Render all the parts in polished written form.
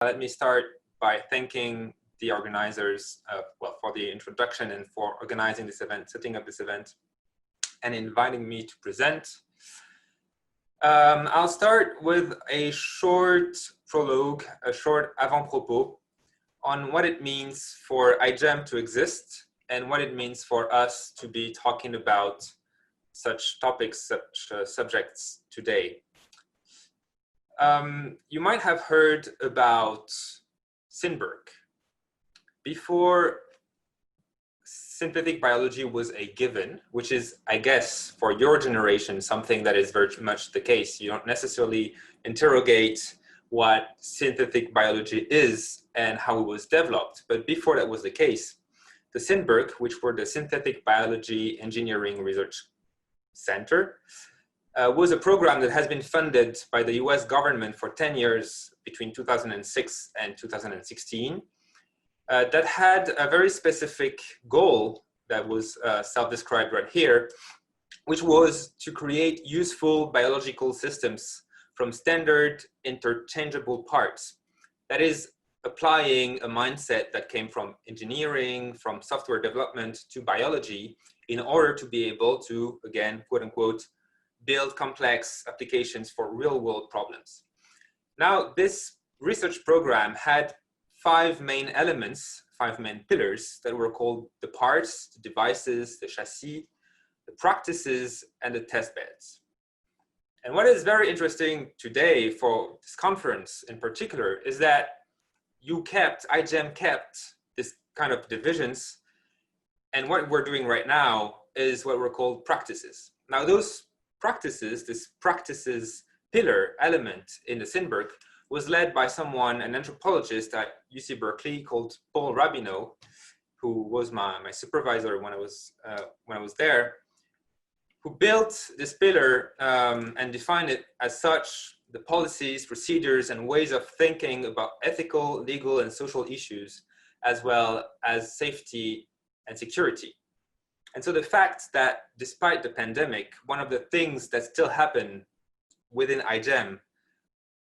Let me start by thanking the organizers for the introduction and for organizing this event, setting up this event, and inviting me to present. I'll start with a short prologue, a short avant-propos on what it means for iGEM to exist and what it means for us to be talking about such topics, such subjects today. You might have heard about Synberg. Before synthetic biology was a given, which is, I guess, for your generation, something that is very much the case. You don't necessarily interrogate what synthetic biology is and how it was developed. But before that was the case, the Synberg, which were the Synthetic Biology Engineering Research Center, was a program that has been funded by the US government for 10 years between 2006 and 2016 that had a very specific goal that was self-described right here, which was to create useful biological systems from standard interchangeable parts. That is, applying a mindset that came from engineering, from software development to biology in order to be able to, again, quote unquote, build complex applications for real-world problems. Now, this research program had five main elements, five main pillars that were called the parts, the devices, the chassis, the practices, and the test beds. And what is very interesting today for this conference in particular is that iGEM kept this kind of divisions, and what we're doing right now is what we're called practices. Now, those practices, this practices pillar element in the Synberg was led by someone, an anthropologist at UC Berkeley called Paul Rabineau, who was my supervisor when I was there, who built this pillar and defined it as such, the policies, procedures, and ways of thinking about ethical, legal, and social issues, as well as safety and security. And so the fact that despite the pandemic, one of the things that still happen within iGEM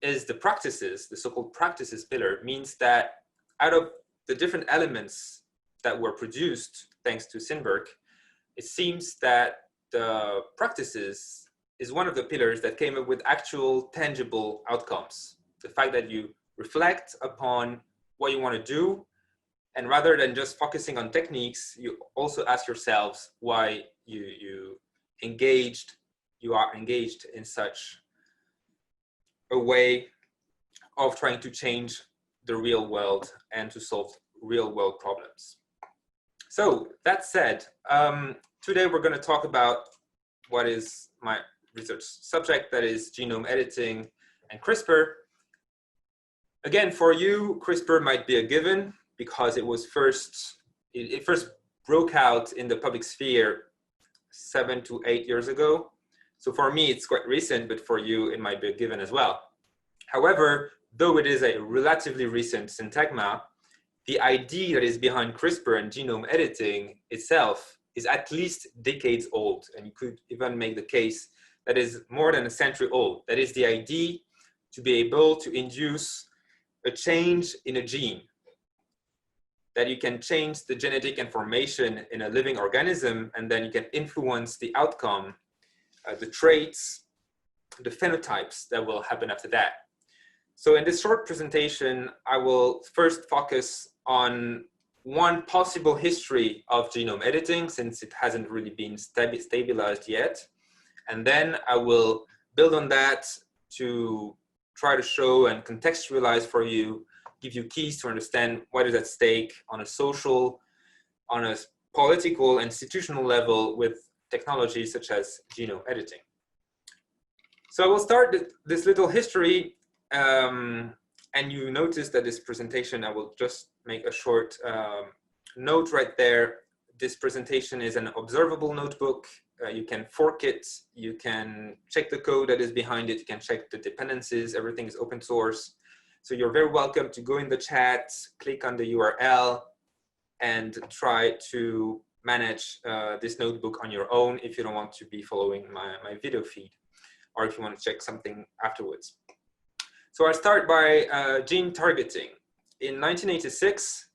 is the practices, the so-called practices pillar, means that out of the different elements that were produced thanks to Synberg, it seems that the practices is one of the pillars that came up with actual tangible outcomes. The fact that you reflect upon what you want to do, and rather than just focusing on techniques, you also ask yourselves why you are engaged in such a way of trying to change the real world and to solve real world problems. So that said, today we're going to talk about what is my research subject, that is genome editing and CRISPR. Again, for you, CRISPR might be a given, because it first broke out in the public sphere 7 to 8 years ago. So for me, it's quite recent, but for you, it might be a given as well. However, though it is a relatively recent syntagma, the idea that is behind CRISPR and genome editing itself is at least decades old, and you could even make the case that is more than a century old. That is the idea to be able to induce a change in a gene, that you can change the genetic information in a living organism, and then you can influence the outcome, the traits, the phenotypes that will happen after that. So in this short presentation, I will first focus on one possible history of genome editing, since it hasn't really been stabilized yet. And then I will build on that to try to show and contextualize for you, give you keys to understand what is at stake on a social, on a political, institutional level with technologies such as genome editing. So I will start this little history, and you notice that this presentation, I will just make a short note right there. This presentation is an observable notebook. You can fork it, you can check the code that is behind it, you can check the dependencies, everything is open source. So you're very welcome to go in the chat, click on the URL, and try to manage this notebook on your own if you don't want to be following my video feed, or if you want to check something afterwards. So I'll start by gene targeting. In 1986,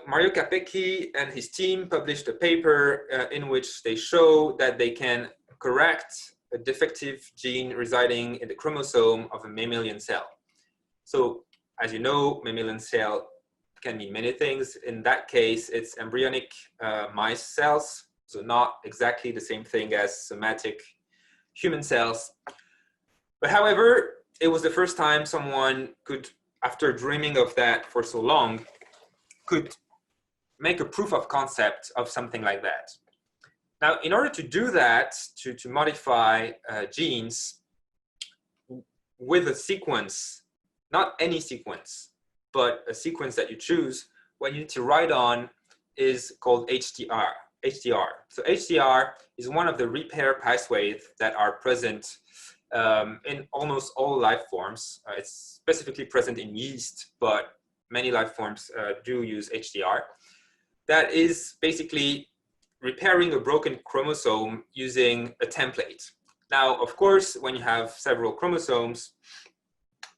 Mario Capecchi and his team published a paper in which they show that they can correct a defective gene residing in the chromosome of a mammalian cell. So, as you know, mammalian cell can mean many things. In that case, it's embryonic mice cells, so not exactly the same thing as somatic human cells. But however, it was the first time someone could, after dreaming of that for so long, could make a proof of concept of something like that. Now, in order to do that, to modify genes with a sequence, not any sequence, but a sequence that you choose, what you need to write on is called HTR. So HTR is one of the repair pathways that are present in almost all life forms. It's specifically present in yeast, but many life forms do use HTR. That is basically repairing a broken chromosome using a template. Now, of course, when you have several chromosomes,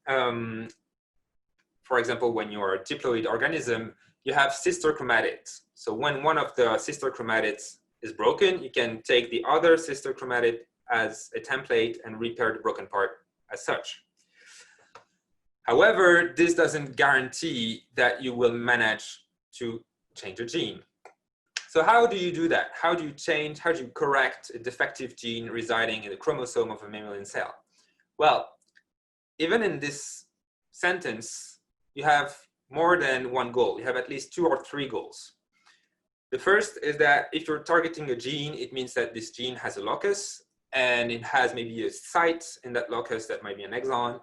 for example, when you're a diploid organism, you have sister chromatids. So when one of the sister chromatids is broken, you can take the other sister chromatid as a template and repair the broken part as such. However, this doesn't guarantee that you will manage to change a gene. So how do you do that? How do you correct a defective gene residing in the chromosome of a mammalian cell? Well, even in this sentence, you have more than one goal. You have at least 2 or 3 goals. The first is that if you're targeting a gene, it means that this gene has a locus and it has maybe a site in that locus that might be an exon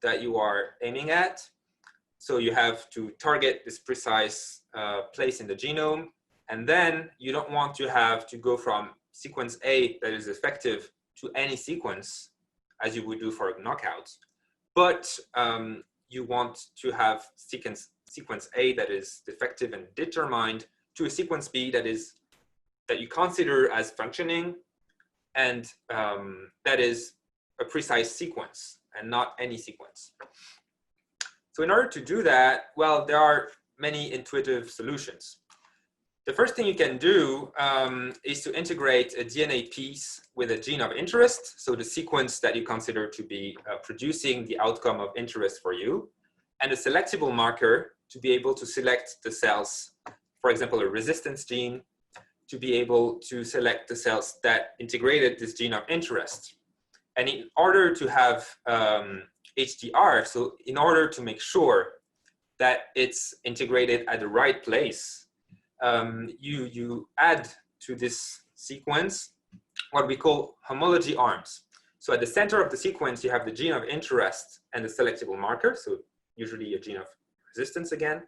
that you are aiming at. So you have to target this precise place in the genome. And then you don't want to have to go from sequence A that is effective to any sequence as you would do for a knockout. But you want to have sequence A that is defective and determined to a sequence B that you consider as functioning and that is a precise sequence and not any sequence. So in order to do that, well, there are many intuitive solutions. The first thing you can do is to integrate a DNA piece with a gene of interest, so the sequence that you consider to be producing the outcome of interest for you, and a selectable marker to be able to select the cells, for example, a resistance gene, to be able to select the cells that integrated this gene of interest. And in order to have HDR, so in order to make sure that it's integrated at the right place, you add to this sequence what we call homology arms. So at the center of the sequence, you have the gene of interest and the selectable marker, so usually a gene of resistance again.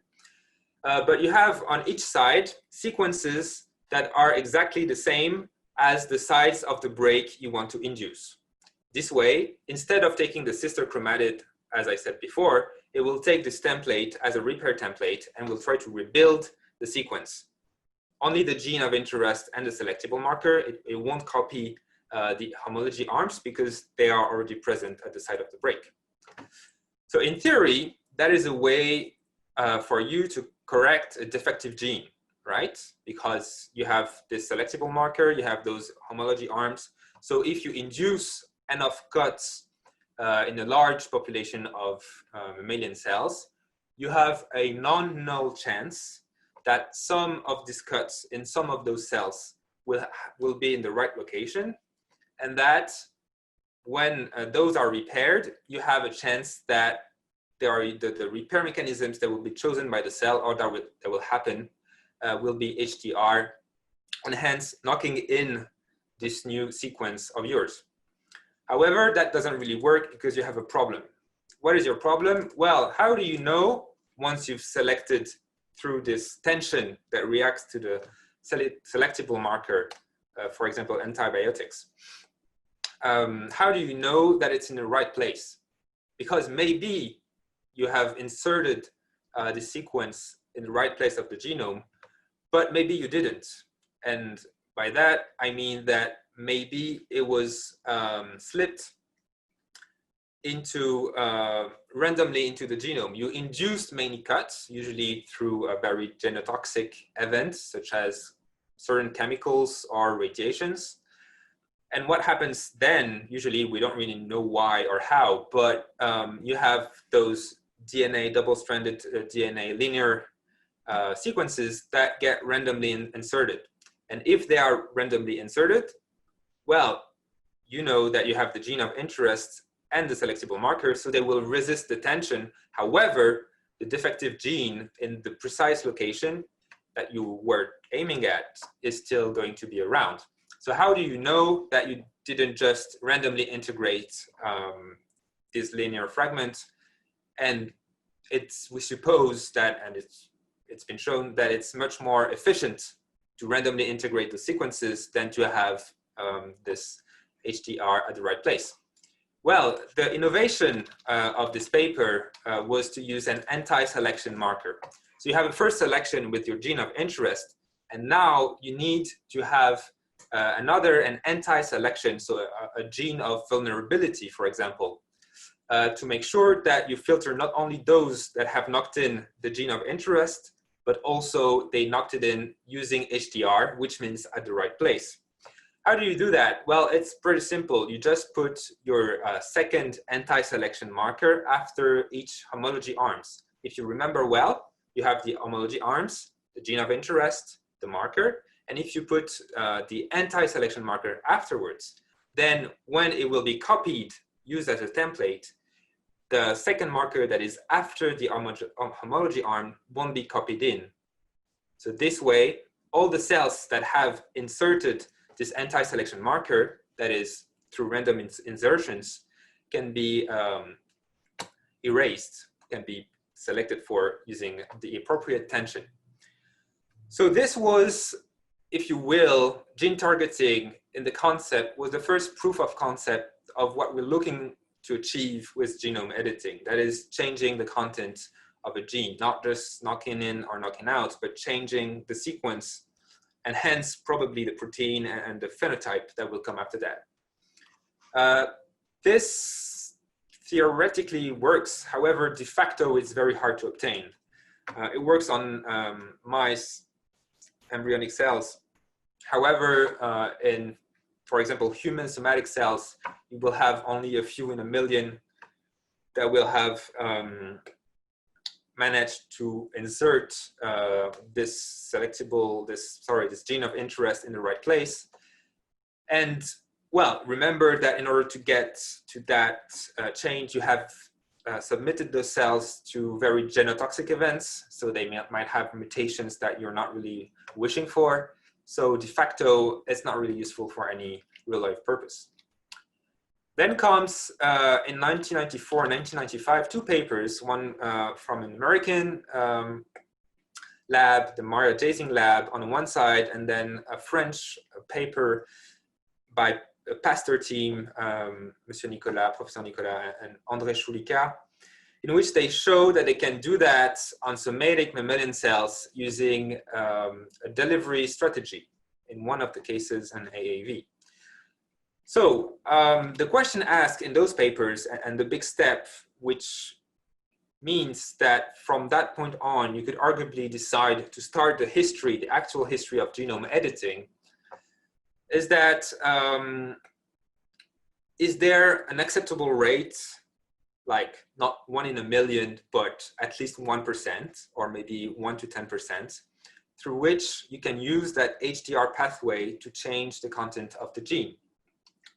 But you have on each side sequences that are exactly the same as the sites of the break you want to induce. This way, instead of taking the sister chromatid, as I said before, it will take this template as a repair template and will try to rebuild the sequence. Only the gene of interest and the selectable marker, it won't copy the homology arms because they are already present at the site of the break. So in theory, that is a way for you to correct a defective gene, right? Because you have this selectable marker, you have those homology arms. So if you induce enough cuts in a large population of mammalian cells, you have a non-null chance that some of these cuts in some of those cells will be in the right location, and that when those are repaired, you have a chance that there are the repair mechanisms that will be chosen by the cell or that will happen will be HTR, and hence knocking in this new sequence of yours. However, that doesn't really work because you have a problem. What is your problem? Well, how do you know once you've selected through this tension that reacts to the selectable marker, for example, antibiotics? How do you know that it's in the right place? Because maybe you have inserted the sequence in the right place of the genome, but maybe you didn't. And by that, I mean that maybe it was slipped into randomly into the genome. You induced many cuts, usually through a very genotoxic event, such as certain chemicals or radiations. And what happens then, usually we don't really know why or how, but you have those DNA, double-stranded DNA linear sequences that get randomly inserted. And if they are randomly inserted, well, you know that you have the gene of interest and the selectable marker, so they will resist detention. However, the defective gene in the precise location that you were aiming at is still going to be around. So how do you know that you didn't just randomly integrate this linear fragment? And we suppose that, and it's been shown that it's much more efficient to randomly integrate the sequences than to have this HDR at the right place. Well, the innovation of this paper was to use an anti-selection marker. So you have a first selection with your gene of interest, and now you need to have an anti-selection, so a gene of vulnerability, for example, to make sure that you filter not only those that have knocked in the gene of interest, but also they knocked it in using HDR, which means at the right place. How do you do that? Well, it's pretty simple. You just put your second anti-selection marker after each homology arms. If you remember well, you have the homology arms, the gene of interest, the marker, and if you put the anti-selection marker afterwards, then when it will be copied, used as a template, the second marker that is after the homology arm won't be copied in. So this way, all the cells that have inserted this anti-selection marker, that is through random insertions, can be erased, can be selected for using the appropriate tension. So this was, if you will, gene targeting in the concept was the first proof of concept of what we're looking to achieve with genome editing. That is changing the content of a gene, not just knocking in or knocking out, but changing the sequence and hence probably the protein and the phenotype that will come after that. This theoretically works. However, de facto, it's very hard to obtain. It works on mice, embryonic cells. However, in, for example, human somatic cells, you will have only a few in a million that will have managed to insert this gene of interest in the right place. And well, remember that in order to get to that change, you have submitted those cells to very genotoxic events. So they might have mutations that you're not really wishing for. So de facto, it's not really useful for any real life purpose. Then comes in 1994 and 1995, two papers, one from an American lab, the Maria Jasing lab on one side, and then a French paper by a Pasteur team, Professor Nicolas and André Choulica, in which they show that they can do that on somatic mammalian cells using a delivery strategy, in one of the cases an AAV. So the question asked in those papers and the big step, which means that from that point on, you could arguably decide to start the history, the actual history of genome editing, is that is there an acceptable rate, like not 1 in a million, but at least 1% or maybe 1 to 10%, through which you can use that HDR pathway to change the content of the gene,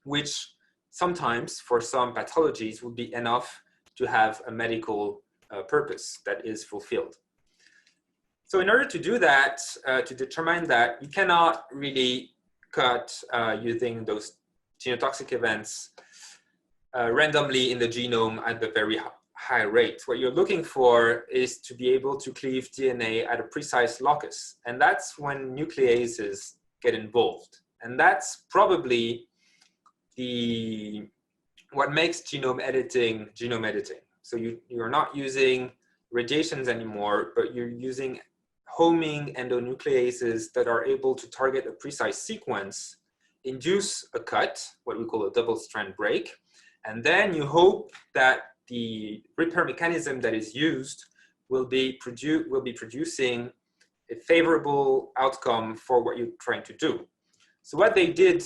which sometimes for some pathologies would be enough to have a medical purpose that is fulfilled. So in order to do that, to determine that, you cannot really cut using those genotoxic events randomly in the genome at the very high rate. What you're looking for is to be able to cleave DNA at a precise locus. And that's when nucleases get involved. And that's probably what makes genome editing. So you're not using radiations anymore, but you're using homing endonucleases that are able to target a precise sequence, induce a cut, what we call a double strand break, And then you hope that the repair mechanism that is used will be producing a favorable outcome for what you're trying to do. So what they did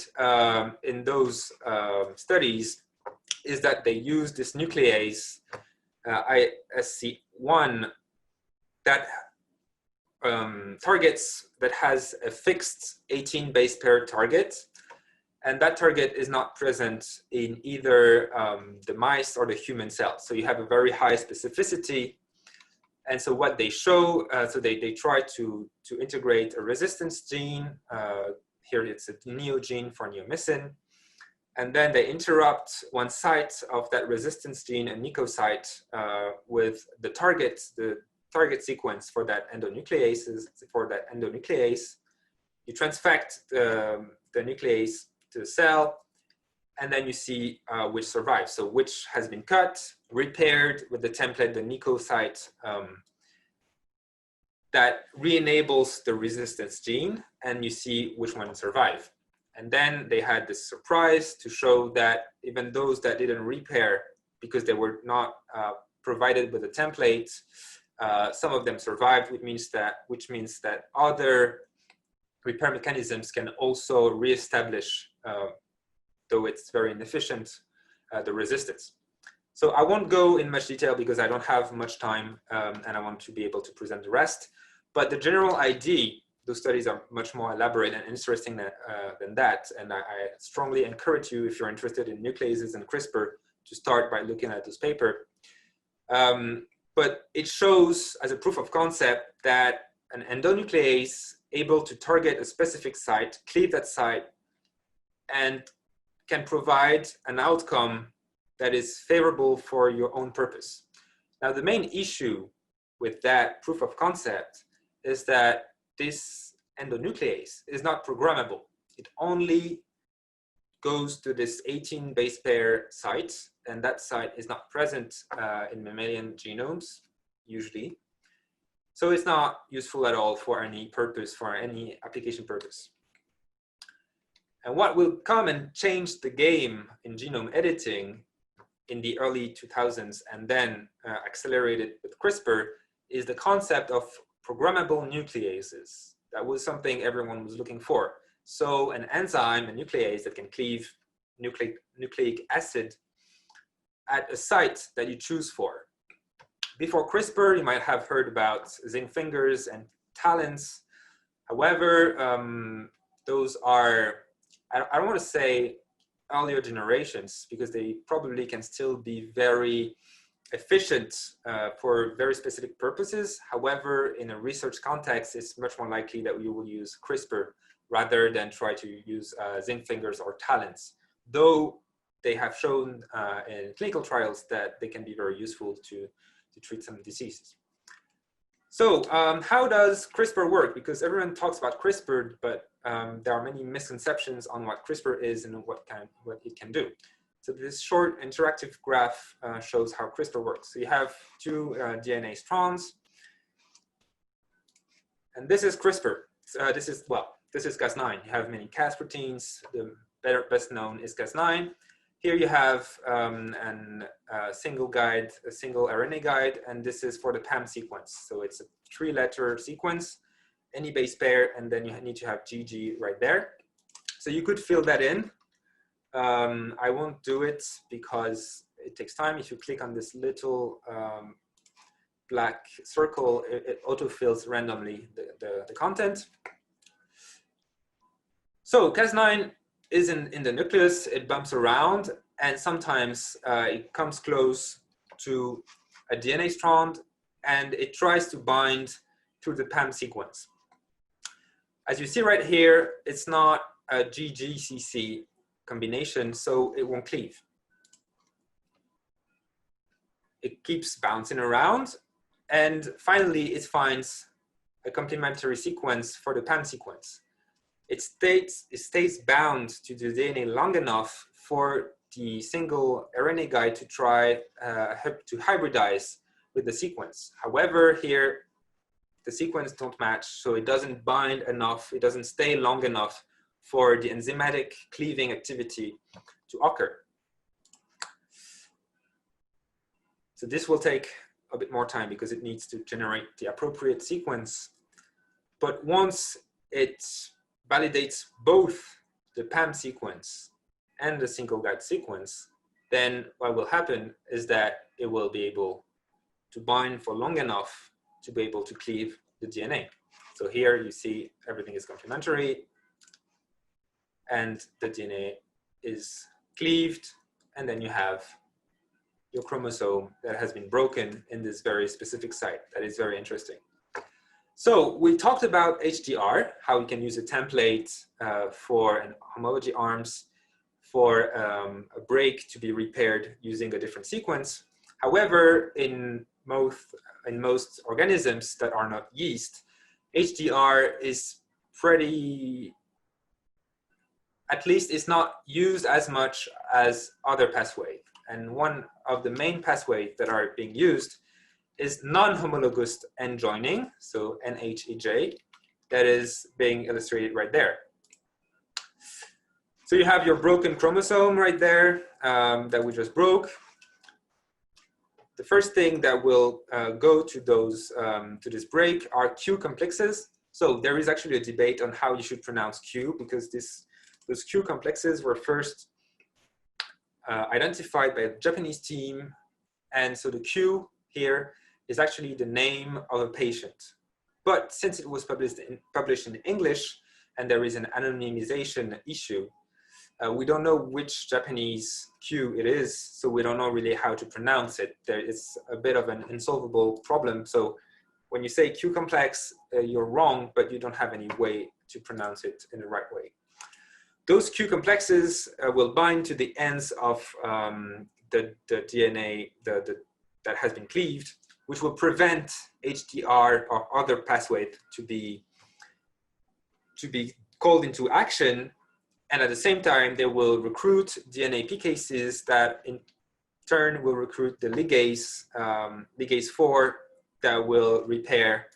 in those studies is that they used this nuclease, ISC1, that targets, that has a fixed 18 base pair target, and that target is not present in either the mice or the human cells. So you have a very high specificity. And so what they show, so they try to integrate a resistance gene. Here it's a neo gene for neomycin. And then they interrupt one site of that resistance gene, a nicosite, with the target sequence for that endonuclease. You transfect the nuclease to the cell, and then you see which survives. So which has been cut, repaired with the template, the nicosite, that re-enables the resistance gene, and you see which one survive. And then they had this surprise to show that even those that didn't repair, because they were not provided with a template, some of them survived, which means that other repair mechanisms can also reestablish, though it's very inefficient, the resistance. So I won't go in much detail because I don't have much time and I want to be able to present the rest. But the general idea, those studies are much more elaborate and interesting than that. And I strongly encourage you, if you're interested in nucleases and CRISPR, to start by looking at this paper. But it shows as a proof of concept that an endonuclease able to target a specific site, cleave that site, and can provide an outcome that is favorable for your own purpose. Now, the main issue with that proof of concept is that this endonuclease is not programmable. It only goes to this 18 base pair site, and that site is not present in mammalian genomes, usually. So it's not useful at all for any purpose, for any application purpose. And what will come and change the game in genome editing in the early 2000s and then accelerated with CRISPR is the concept of programmable nucleases. That was something everyone was looking for. So an enzyme, a nuclease that can cleave nucleic acid at a site that you choose for. Before CRISPR, you might have heard about zinc fingers and talons. However, those are, I don't want to say earlier generations, because they probably can still be very efficient for very specific purposes. However, in a research context, it's much more likely that you will use CRISPR rather than try to use zinc fingers or talons, though they have shown in clinical trials that they can be very useful to treat some diseases. So how does CRISPR work? Because everyone talks about CRISPR, but there are many misconceptions on what CRISPR is and what it can do. So this short interactive graph shows how CRISPR works. So you have two DNA strands, and this is CRISPR. This is Cas9. You have many Cas proteins. The best known is Cas9. Here you have a single RNA guide, and this is for the PAM sequence. So it's a 3-letter sequence, any base pair, and then you need to have GG right there. So you could fill that in. I won't do it because it takes time. If you click on this little black circle, it autofills randomly the content. So Cas9 is in the nucleus, it bumps around, and sometimes it comes close to a DNA strand, and it tries to bind to the PAM sequence. As you see right here, it's not a GGCC combination, so it won't cleave. It keeps bouncing around, and finally it finds a complementary sequence for the PAM sequence. It stays bound to the DNA long enough for the single RNA guide to try to hybridize with the sequence. However, here the sequence don't match, so it doesn't bind enough, it doesn't stay long enough for the enzymatic cleaving activity to occur. So this will take a bit more time because it needs to generate the appropriate sequence. But once it validates both the PAM sequence and the single guide sequence, then what will happen is that it will be able to bind for long enough to be able to cleave the DNA. So here you see everything is complementary and the DNA is cleaved, and then you have your chromosome that has been broken in this very specific site. That is very interesting. So we talked about HDR, how we can use a template for an homology arms for a break to be repaired using a different sequence. However, in most organisms that are not yeast, HDR is pretty, at least it's not used as much as other pathways. And one of the main pathways that are being used is non-homologous end joining, so NHEJ, that is being illustrated right there. So you have your broken chromosome right there that we just broke. The first thing that will go to those to this break are Q complexes. So there is actually a debate on how you should pronounce Q, because those Q complexes were first identified by a Japanese team, and so the Q here is actually the name of a patient. But since it was published in English and there is an anonymization issue, we don't know which Japanese Q it is, so we don't know really how to pronounce it. There is a bit of an unsolvable problem. So when you say Q complex, you're wrong, but you don't have any way to pronounce it in the right way. Those Q complexes will bind to the ends of the DNA that has been cleaved, which will prevent HDR or other pathways to be called into action. And at the same time, they will recruit DNA PKCs that in turn will recruit the ligase, ligase 4, that will repair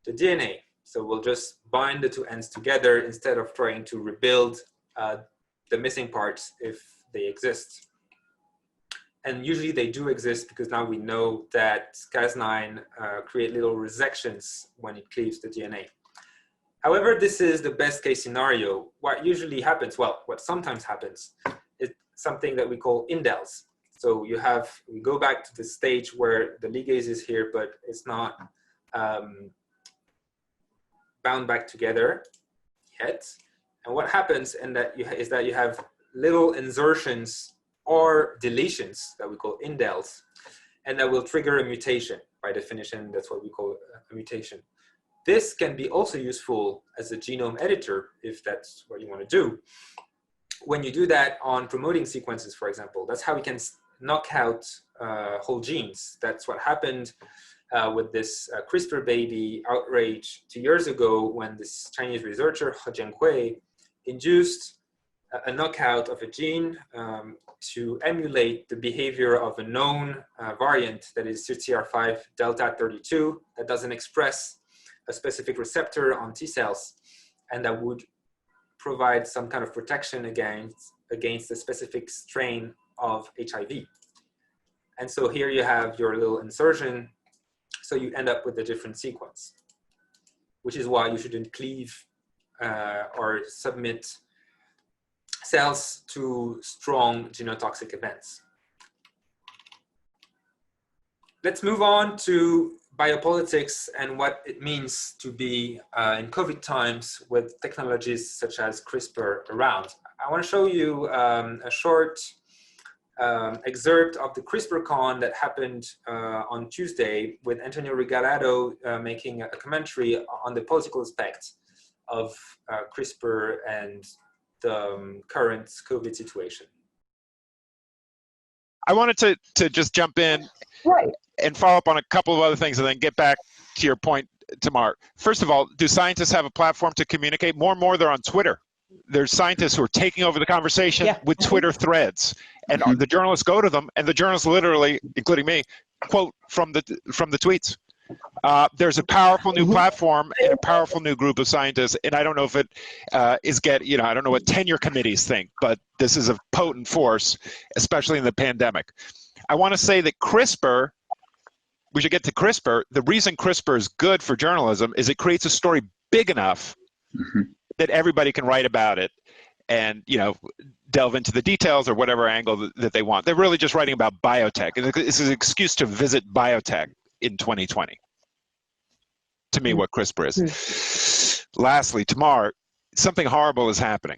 the DNA. So we'll just bind the two ends together instead of trying to rebuild the missing parts if they exist. And usually they do exist because now we know that Cas9 create little resections when it cleaves the DNA. However, this is the best case scenario. What usually happens, well, what sometimes happens, is something that we call indels. So we go back to the stage where the ligase is here, but it's not bound back together yet. And what happens is that you have little insertions or deletions that we call indels, and that will trigger a mutation. By definition, that's what we call a mutation. This can be also useful as a genome editor if that's what you want to do. When you do that on promoting sequences, for example, that's how we can knock out whole genes. That's what happened with this Crispr baby outrage 2 years ago when this Chinese researcher, He Jiankui, induced a knockout of a gene to emulate the behavior of a known variant that is CCR5 delta 32 that doesn't express a specific receptor on T cells, and that would provide some kind of protection against a specific strain of HIV. And so here you have your little insertion, so you end up with a different sequence, which is why you shouldn't cleave or submit cells to strong genotoxic events. Let's move on to biopolitics and what it means to be in COVID times with technologies such as CRISPR around. I want to show you a short excerpt of the CRISPR-Con that happened on Tuesday with Antonio Regalado making a commentary on the political aspect of CRISPR and the current COVID situation. I wanted to just jump in and follow up on a couple of other things and then get back to your point, Tamar. First of all, do scientists have a platform to communicate? More and more, they're on Twitter. There's scientists who are taking over the conversation with Twitter threads, and the journalists go to them, and the journalists literally, including me, quote from the tweets. There's a powerful new platform and a powerful new group of scientists, and I don't know if it I don't know what tenure committees think, but this is a potent force, especially in the pandemic. I want to say that CRISPR, we should get to CRISPR. The reason CRISPR is good for journalism is it creates a story big enough that everybody can write about it and, you know, delve into the details or whatever angle that they want. They're really just writing about biotech. It's an excuse to visit biotech in 2020. To me, what CRISPR is. Lastly, Tamar, something horrible is happening.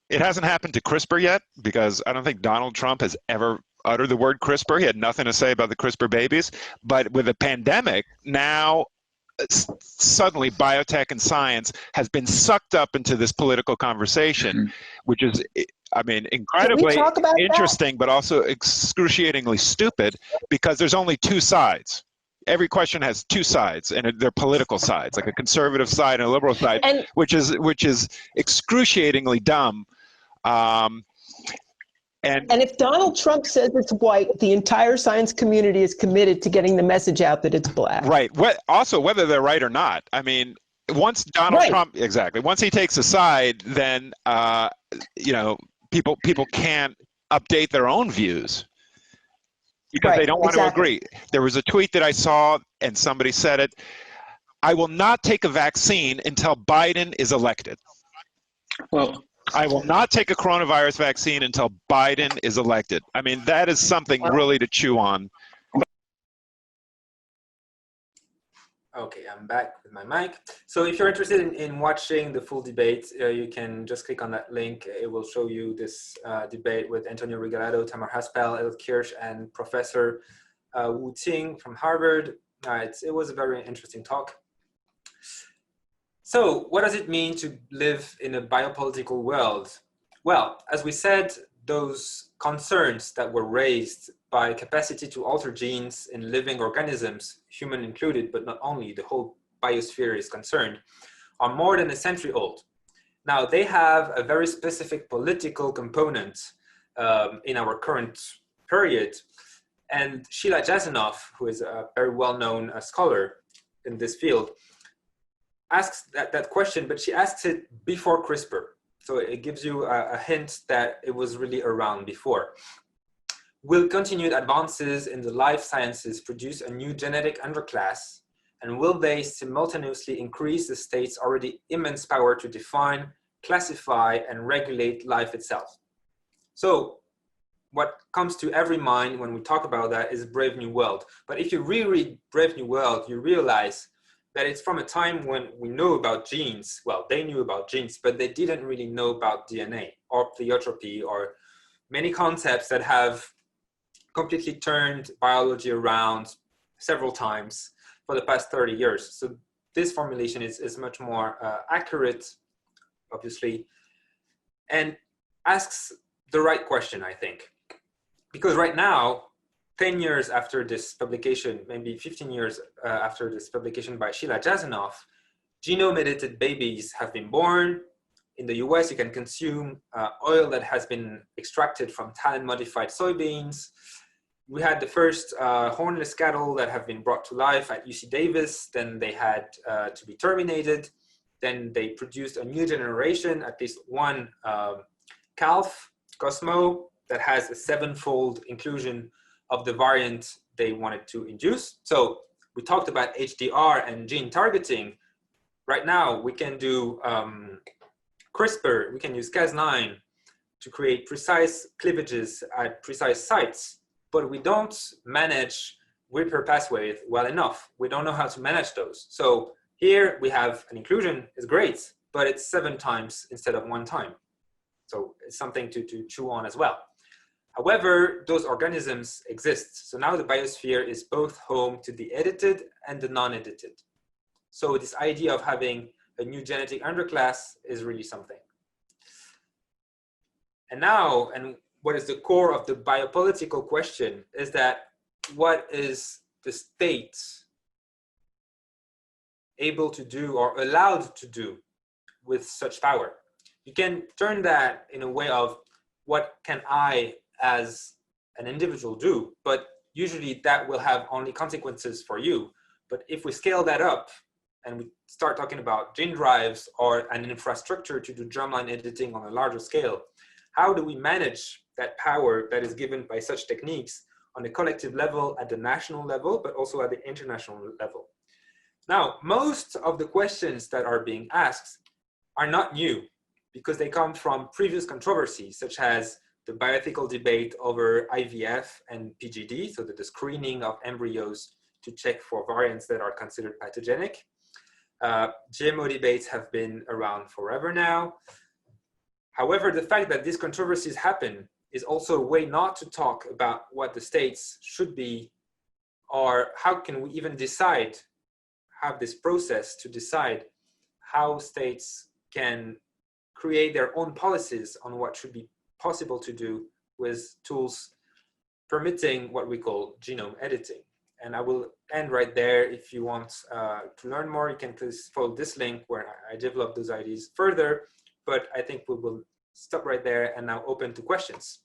It hasn't happened to CRISPR yet because I don't think Donald Trump has ever uttered the word CRISPR. He had nothing to say about the CRISPR babies. But with a pandemic, now suddenly biotech and science has been sucked up into this political conversation, which is, I mean, incredibly interesting, but also excruciatingly stupid because there's only two sides. Every question has two sides, and they're political sides, like a conservative side and a liberal side, And which is excruciatingly dumb. And if Donald Trump says it's white, the entire science community is committed to getting the message out that it's black. right, also whether they're right or not. I mean, once Donald Trump, exactly, once he takes a side, then you know, people can't update their own views because they don't want to agree. There was a tweet that I saw, and somebody said it. I will not take a vaccine until Biden is elected. Well, I will not take a coronavirus vaccine until Biden is elected. I mean, that is something really to chew on. Okay, I'm back with my mic. So if you're interested in watching the full debate, you can just click on that link. It will show you this debate with Antonio Regalado, Tamar Haspel, Elliot Kirsch, and Professor Wu Ting from Harvard. It was a very interesting talk. So what does it mean to live in a biopolitical world? Well, as we said, those concerns that were raised by capacity to alter genes in living organisms, human included, but not only, the whole biosphere is concerned, are more than a century old. Now, they have a very specific political component in our current period. And Sheila Jasanoff, who is a very well-known scholar in this field, asks that question, but she asks it before CRISPR. So it gives you a hint that it was really around before. Will continued advances in the life sciences produce a new genetic underclass? And will they simultaneously increase the state's already immense power to define, classify, and regulate life itself? So what comes to every mind when we talk about that is Brave New World. But if you reread Brave New World, you realize that it's from a time when we know about genes. Well, they knew about genes, but they didn't really know about DNA or pleiotropy or many concepts that have completely turned biology around several times for the past 30 years. So this formulation is much more accurate, obviously, and asks the right question, I think. Because right now, 10 years after this publication, maybe 15 years after this publication by Sheila Jasanoff, genome-edited babies have been born. In the US, you can consume oil that has been extracted from talent-modified soybeans. We had the first hornless cattle that have been brought to life at UC Davis. Then they had to be terminated. Then they produced a new generation, at least one calf, Cosmo, that has a 7-fold inclusion of the variant they wanted to induce. So we talked about HDR and gene targeting. Right now, we can do CRISPR, we can use Cas9 to create precise cleavages at precise sites, but we don't manage repair pathways well enough. We don't know how to manage those. So here we have an inclusion is great, but it's 7 times instead of 1 time. So it's something to chew on as well. However, those organisms exist. So now the biosphere is both home to the edited and the non-edited. So this idea of having a new genetic underclass is really something. And now, and what is the core of the biopolitical question is that what is the state able to do or allowed to do with such power? You can turn that in a way of what can I as an individual do, but usually that will have only consequences for you. But if we scale that up and we start talking about gene drives or an infrastructure to do germline editing on a larger scale, how do we manage that power that is given by such techniques on a collective level, at the national level, but also at the international level. Now, most of the questions that are being asked are not new because they come from previous controversies, such as the bioethical debate over IVF and PGD, so the screening of embryos to check for variants that are considered pathogenic. GMO debates have been around forever now. However, the fact that these controversies happen is also a way not to talk about what the states should be, or how can we even decide, have this process to decide how states can create their own policies on what should be possible to do with tools permitting what we call genome editing. And I will end right there. If you want to learn more, you can please follow this link where I develop those ideas further, but I think we will stop right there and now open to questions.